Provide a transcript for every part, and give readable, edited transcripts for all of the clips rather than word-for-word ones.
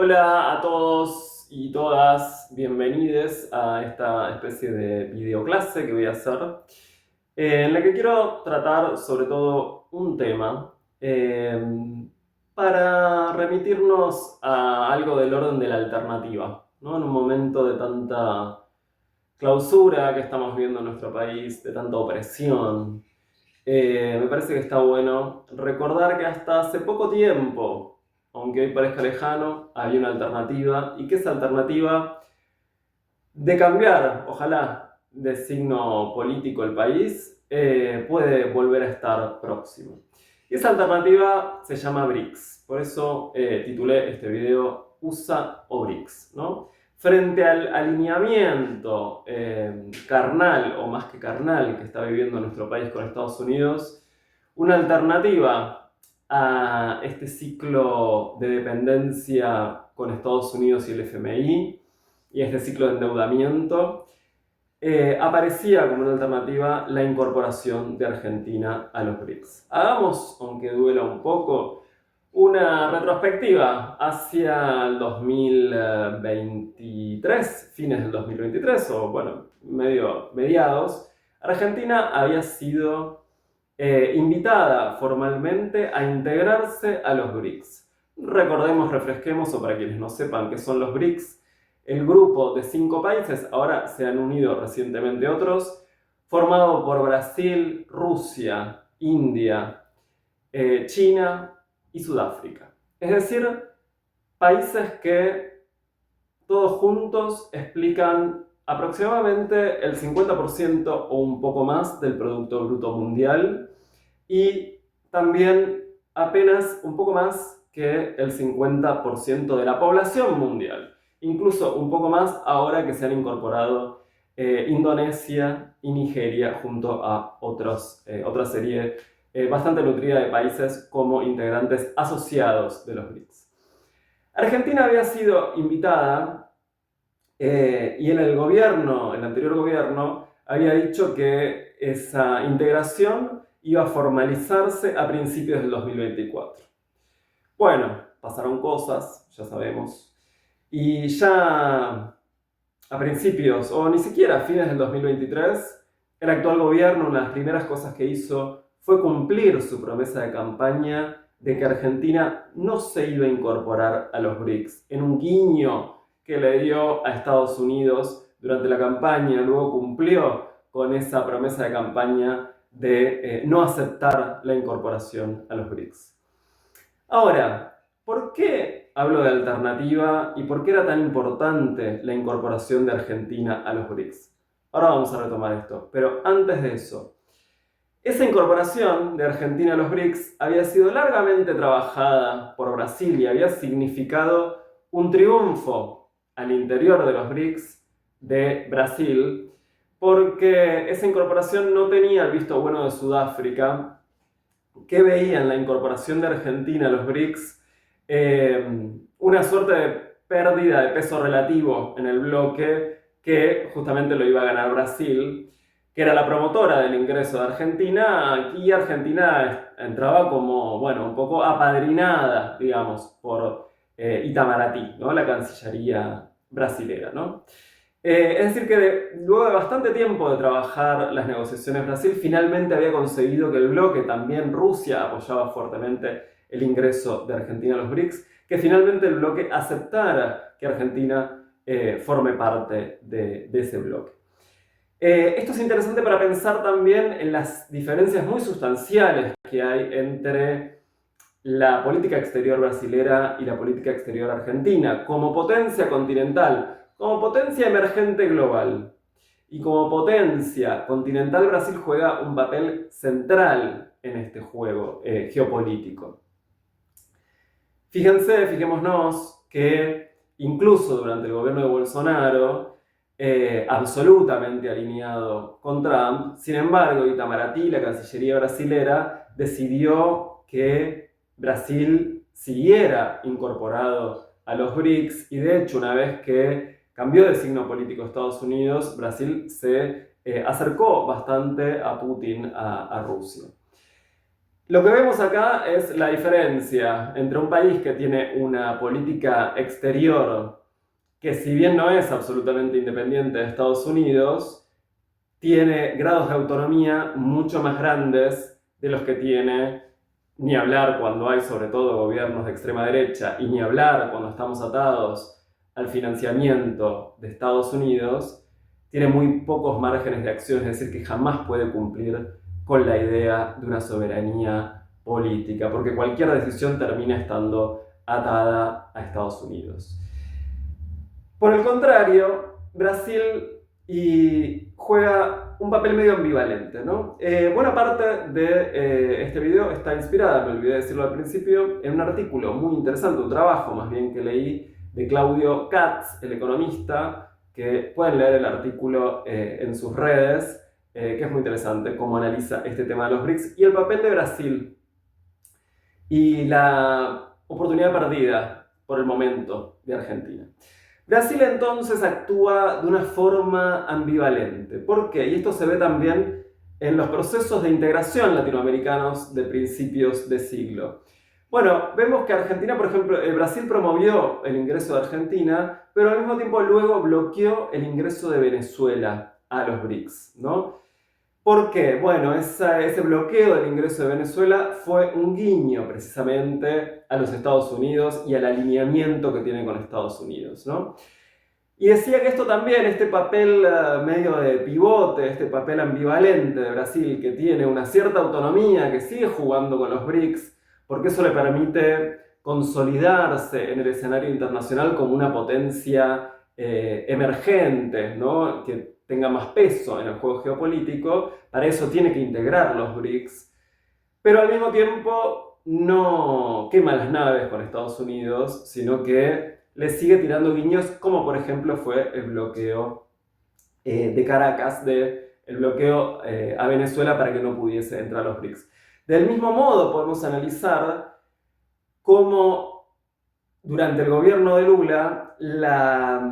Hola a todos y todas, bienvenidos a esta especie de videoclase que voy a hacer, en la que quiero tratar sobre todo un tema eh, para remitirnos a algo del orden de la alternativa, ¿no? En un momento de tanta clausura que estamos viendo en nuestro país, de tanta opresión, me parece que está bueno recordar que hasta hace poco tiempo, aunque hoy parezca lejano, había una alternativa y que esa alternativa de cambiar, ojalá, de signo político el país, puede volver a estar próximo. Y esa alternativa se llama BRICS, por eso titulé este video USA o BRICS, ¿no? Frente al alineamiento carnal o más que carnal que está viviendo nuestro país con Estados Unidos, una alternativa a este ciclo de dependencia con Estados Unidos y el FMI y este ciclo de endeudamiento, aparecía como una alternativa la incorporación de Argentina a los BRICS. Hagamos, aunque duela un poco, una retrospectiva hacia el 2023, fines del 2023, o bueno, mediados. Argentina había sido invitada formalmente a integrarse a los BRICS. Recordemos, refresquemos, o para quienes no sepan qué son los BRICS, el grupo de 5 países, ahora se han unido recientemente otros, formado por Brasil, Rusia, India, China y Sudáfrica. Es decir, países que todos juntos explican aproximadamente el 50% o un poco más del Producto Bruto Mundial y también apenas un poco más que el 50% de la población mundial. Incluso un poco más ahora que se han incorporado Indonesia y Nigeria junto a otra serie bastante nutrida de países como integrantes asociados de los BRICS. Argentina había sido invitada y en el anterior gobierno, había dicho que esa integración iba a formalizarse a principios del 2024. Bueno, pasaron cosas, ya sabemos, y ya a principios, o ni siquiera a fines del 2023, el actual gobierno, una de las primeras cosas que hizo fue cumplir su promesa de campaña de que Argentina no se iba a incorporar a los BRICS, en un guiño que le dio a Estados Unidos durante la campaña. Luego cumplió con esa promesa de campaña de no aceptar la incorporación a los BRICS. Ahora, ¿por qué hablo de alternativa y por qué era tan importante la incorporación de Argentina a los BRICS? Ahora vamos a retomar esto, pero antes de eso, esa incorporación de Argentina a los BRICS había sido largamente trabajada por Brasil y había significado un triunfo al interior de los BRICS de Brasil, porque esa incorporación no tenía el visto bueno de Sudáfrica, que veía en la incorporación de Argentina a los BRICS una suerte de pérdida de peso relativo en el bloque que justamente lo iba a ganar Brasil, que era la promotora del ingreso de Argentina. Aquí Argentina entraba como, bueno, un poco apadrinada, digamos, por Itamaraty, ¿no? La Cancillería brasilera, ¿no? Es decir, que luego de bastante tiempo de trabajar las negociaciones, Brasil finalmente había conseguido que el bloque, también Rusia, apoyaba fuertemente el ingreso de Argentina a los BRICS, que finalmente el bloque aceptara que Argentina forme parte de ese bloque. Esto es interesante para pensar también en las diferencias muy sustanciales que hay entre la política exterior brasilera y la política exterior argentina, como potencia continental, como potencia emergente global. Y como potencia continental, Brasil juega un papel central en este juego geopolítico. Fijémonos que incluso durante el gobierno de Bolsonaro, absolutamente alineado con Trump, sin embargo, Itamaraty, la Cancillería brasilera, decidió que Brasil siguiera incorporado a los BRICS y de hecho una vez que cambió de signo político Estados Unidos, Brasil se acercó bastante a Putin, a Rusia. Lo que vemos acá es la diferencia entre un país que tiene una política exterior que, si bien no es absolutamente independiente de Estados Unidos, tiene grados de autonomía mucho más grandes de los que tiene, ni hablar cuando hay sobre todo gobiernos de extrema derecha, y ni hablar cuando estamos atados al financiamiento de Estados Unidos, tiene muy pocos márgenes de acción, es decir, que jamás puede cumplir con la idea de una soberanía política, porque cualquier decisión termina estando atada a Estados Unidos. Por el contrario, Brasil juega un papel medio ambivalente, ¿no? Buena parte de este video está inspirada, me olvidé decirlo al principio, en un artículo muy interesante, un trabajo más bien que leí de Claudio Katz, el economista, que pueden leer el artículo en sus redes, que es muy interesante cómo analiza este tema de los BRICS y el papel de Brasil y la oportunidad perdida por el momento de Argentina. Brasil entonces actúa de una forma ambivalente. ¿Por qué? Y esto se ve también en los procesos de integración latinoamericanos de principios de siglo. Bueno, vemos que Argentina, por ejemplo, Brasil promovió el ingreso de Argentina, pero al mismo tiempo luego bloqueó el ingreso de Venezuela a los BRICS, ¿no? ¿Por qué? Bueno, ese bloqueo del ingreso de Venezuela fue un guiño precisamente a los Estados Unidos y al alineamiento que tiene con Estados Unidos, ¿no? Y decía que esto también, este papel medio de pivote, este papel ambivalente de Brasil, que tiene una cierta autonomía, que sigue jugando con los BRICS, porque eso le permite consolidarse en el escenario internacional como una potencia emergente, ¿no? Que tenga más peso en el juego geopolítico. Para eso tiene que integrar los BRICS, pero al mismo tiempo no quema las naves con Estados Unidos, sino que le sigue tirando guiños, como por ejemplo fue el bloqueo de Caracas, el bloqueo a Venezuela para que no pudiese entrar a los BRICS. Del mismo modo podemos analizar cómo durante el gobierno de Lula la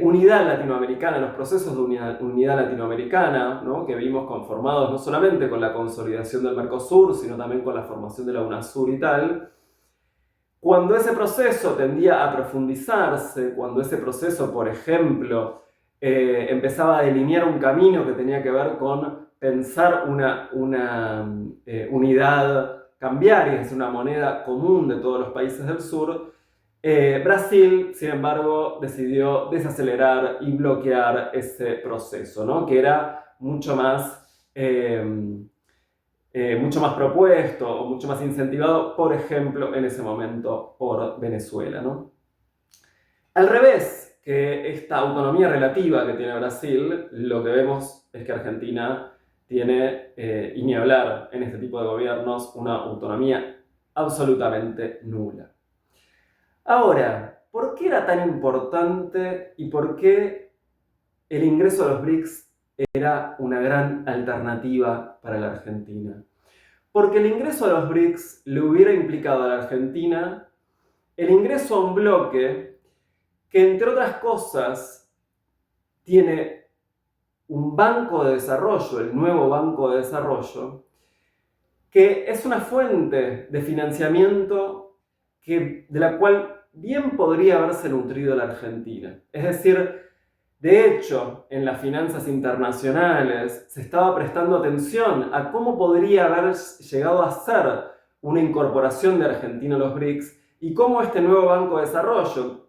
unidad latinoamericana, los procesos de unidad latinoamericana, ¿no? Que vimos conformados no solamente con la consolidación del Mercosur, sino también con la formación de la UNASUR y tal. Cuando ese proceso tendía a profundizarse, cuando ese proceso, por ejemplo, empezaba a delinear un camino que tenía que ver con pensar una unidad cambiaria, es una moneda común de todos los países del sur, Brasil, sin embargo, decidió desacelerar y bloquear ese proceso, ¿no? Que era mucho más propuesto o mucho más incentivado, por ejemplo, en ese momento por Venezuela, ¿no? Al revés que esta autonomía relativa que tiene Brasil, lo que vemos es que Argentina tiene, y ni hablar en este tipo de gobiernos, una autonomía absolutamente nula. Ahora, ¿por qué era tan importante y por qué el ingreso a los BRICS era una gran alternativa para la Argentina? Porque el ingreso a los BRICS le hubiera implicado a la Argentina el ingreso a un bloque que, entre otras cosas, tiene un banco de desarrollo, el nuevo Banco de Desarrollo, que es una fuente de financiamiento de la cual bien podría haberse nutrido la Argentina. Es decir, de hecho, en las finanzas internacionales se estaba prestando atención a cómo podría haber llegado a ser una incorporación de Argentina a los BRICS y cómo este nuevo Banco de Desarrollo,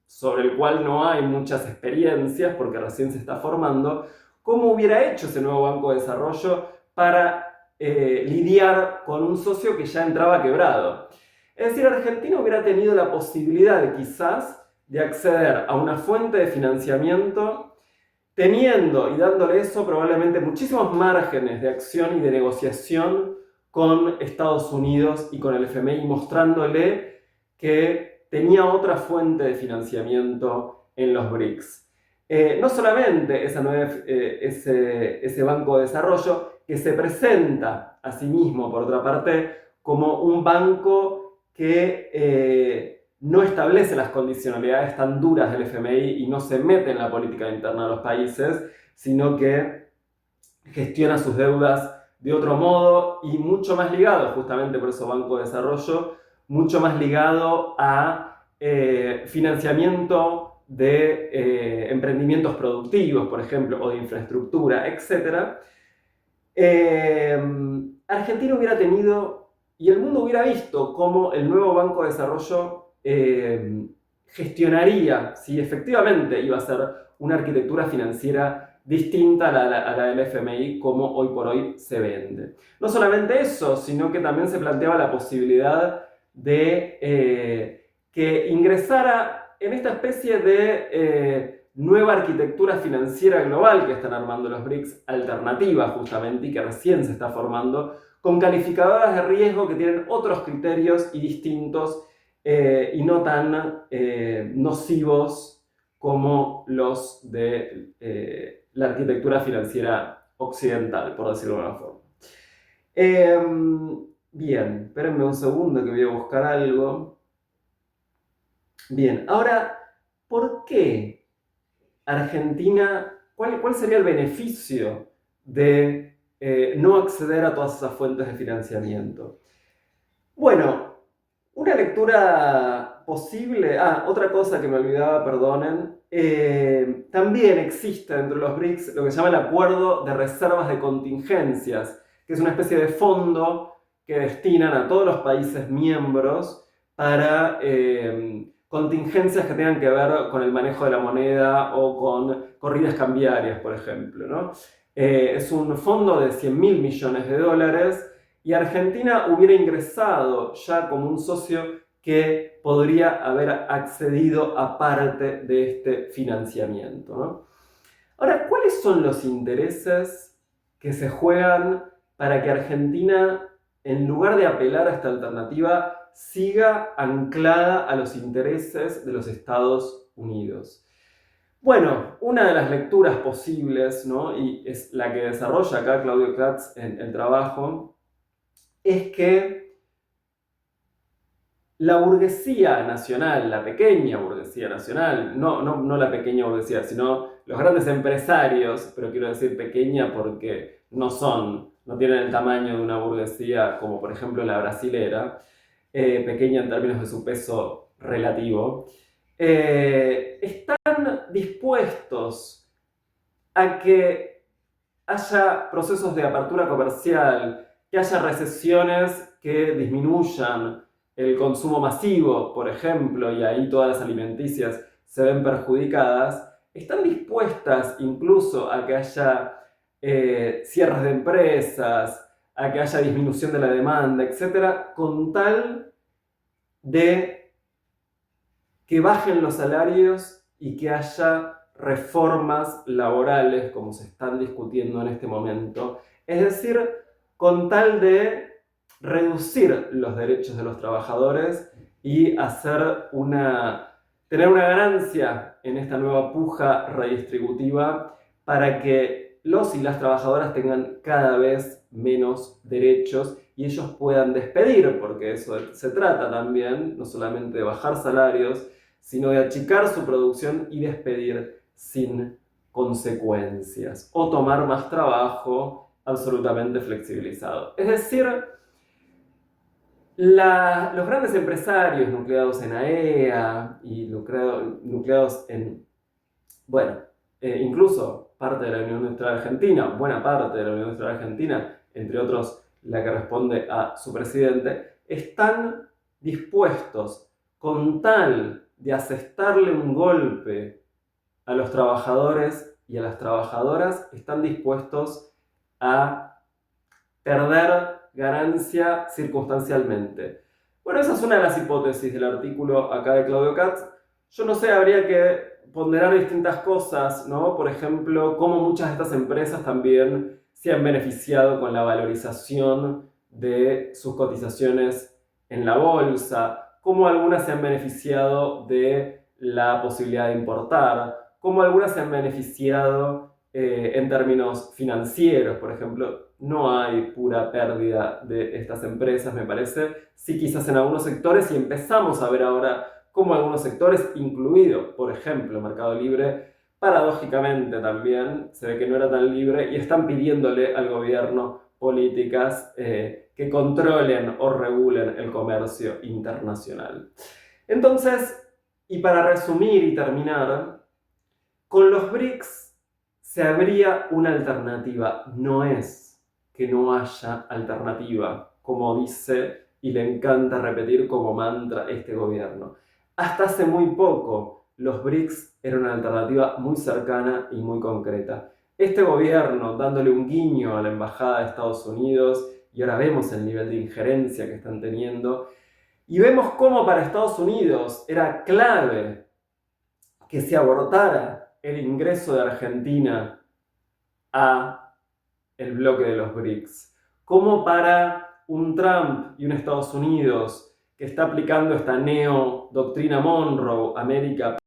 sobre el cual no hay muchas experiencias porque recién se está formando, cómo hubiera hecho ese nuevo Banco de Desarrollo para lidiar con un socio que ya entraba quebrado. Es decir, Argentina hubiera tenido la posibilidad de quizás de acceder a una fuente de financiamiento, teniendo y dándole eso probablemente muchísimos márgenes de acción y de negociación con Estados Unidos y con el FMI, mostrándole que tenía otra fuente de financiamiento en los BRICS. No solamente ese Banco de Desarrollo, que se presenta a sí mismo, por otra parte, como un banco que no establece las condicionalidades tan duras del FMI y no se mete en la política interna de los países, sino que gestiona sus deudas de otro modo y mucho más ligado, justamente por eso Banco de Desarrollo, mucho más ligado a financiamiento de emprendimientos productivos, por ejemplo, o de infraestructura, etc. Argentina hubiera tenido, y el mundo hubiera visto cómo el nuevo Banco de Desarrollo gestionaría, si efectivamente iba a ser una arquitectura financiera distinta a la del FMI, como hoy por hoy se vende. No solamente eso, sino que también se planteaba la posibilidad de que ingresara en esta especie de nueva arquitectura financiera global que están armando los BRICS, alternativa justamente, y que recién se está formando, con calificadoras de riesgo que tienen otros criterios y distintos y no tan nocivos como los de la arquitectura financiera occidental, por decirlo de alguna forma. Bien, espérenme un segundo que voy a buscar algo. Bien, ahora, ¿por qué Argentina, cuál sería el beneficio de no acceder a todas esas fuentes de financiamiento? Bueno, una lectura posible. Otra cosa que me olvidaba, perdonen. También existe dentro de los BRICS lo que se llama el Acuerdo de Reservas de Contingencias, que es una especie de fondo que destinan a todos los países miembros para contingencias que tengan que ver con el manejo de la moneda o con corridas cambiarias, por ejemplo, ¿no? Es un fondo de 100.000 millones de dólares. Y Argentina hubiera ingresado ya como un socio que podría haber accedido a parte de este financiamiento, ¿no? Ahora, ¿cuáles son los intereses que se juegan para que Argentina, en lugar de apelar a esta alternativa, siga anclada a los intereses de los Estados Unidos? Bueno, una de las lecturas posibles, ¿no? Y es la que desarrolla acá Claudio Katz en el trabajo, es que la burguesía nacional, la pequeña burguesía nacional, no la pequeña burguesía, sino los grandes empresarios, pero quiero decir pequeña porque no tienen el tamaño de una burguesía como por ejemplo la brasilera, pequeña en términos de su peso relativo, están dispuestos a que haya procesos de apertura comercial, que haya recesiones que disminuyan el consumo masivo, por ejemplo, y ahí todas las alimenticias se ven perjudicadas, están dispuestas incluso a que haya cierres de empresas, a que haya disminución de la demanda, etc., con tal de que bajen los salarios y que haya reformas laborales, como se están discutiendo en este momento, es decir, con tal de reducir los derechos de los trabajadores y tener una ganancia en esta nueva puja redistributiva para que los y las trabajadoras tengan cada vez menos derechos y ellos puedan despedir, porque eso se trata también, no solamente de bajar salarios, sino de achicar su producción y despedir sin consecuencias, o tomar más trabajo absolutamente flexibilizado. Es decir, los grandes empresarios nucleados en AEA y nucleados en, bueno, incluso parte de la Unión Industrial Argentina, buena parte de la Unión Industrial Argentina, entre otros la que responde a su presidente, están dispuestos, con tal de asestarle un golpe a los trabajadores y a las trabajadoras, están dispuestos a perder ganancia circunstancialmente. Bueno, esa es una de las hipótesis del artículo acá de Claudio Katz. Yo no sé, habría que ponderar distintas cosas, ¿no? Por ejemplo, cómo muchas de estas empresas también se han beneficiado con la valorización de sus cotizaciones en la bolsa, cómo algunas se han beneficiado de la posibilidad de importar, cómo algunas se han beneficiado en términos financieros, por ejemplo. No hay pura pérdida de estas empresas, me parece. Sí, quizás en algunos sectores, y empezamos a ver ahora cómo algunos sectores, incluido, por ejemplo, Mercado Libre, paradójicamente también se ve que no era tan libre y están pidiéndole al gobierno políticas que controlen o regulen el comercio internacional. Entonces, y para resumir y terminar, con los BRICS se abría una alternativa. No es que no haya alternativa, como dice y le encanta repetir como mantra este gobierno. Hasta hace muy poco, los BRICS eran una alternativa muy cercana y muy concreta. Este gobierno, dándole un guiño a la Embajada de Estados Unidos, y ahora vemos el nivel de injerencia que están teniendo, y vemos cómo para Estados Unidos era clave que se abortara el ingreso de Argentina a el bloque de los BRICS. Como para un Trump y un Estados Unidos que está aplicando esta neo-doctrina Monroe, América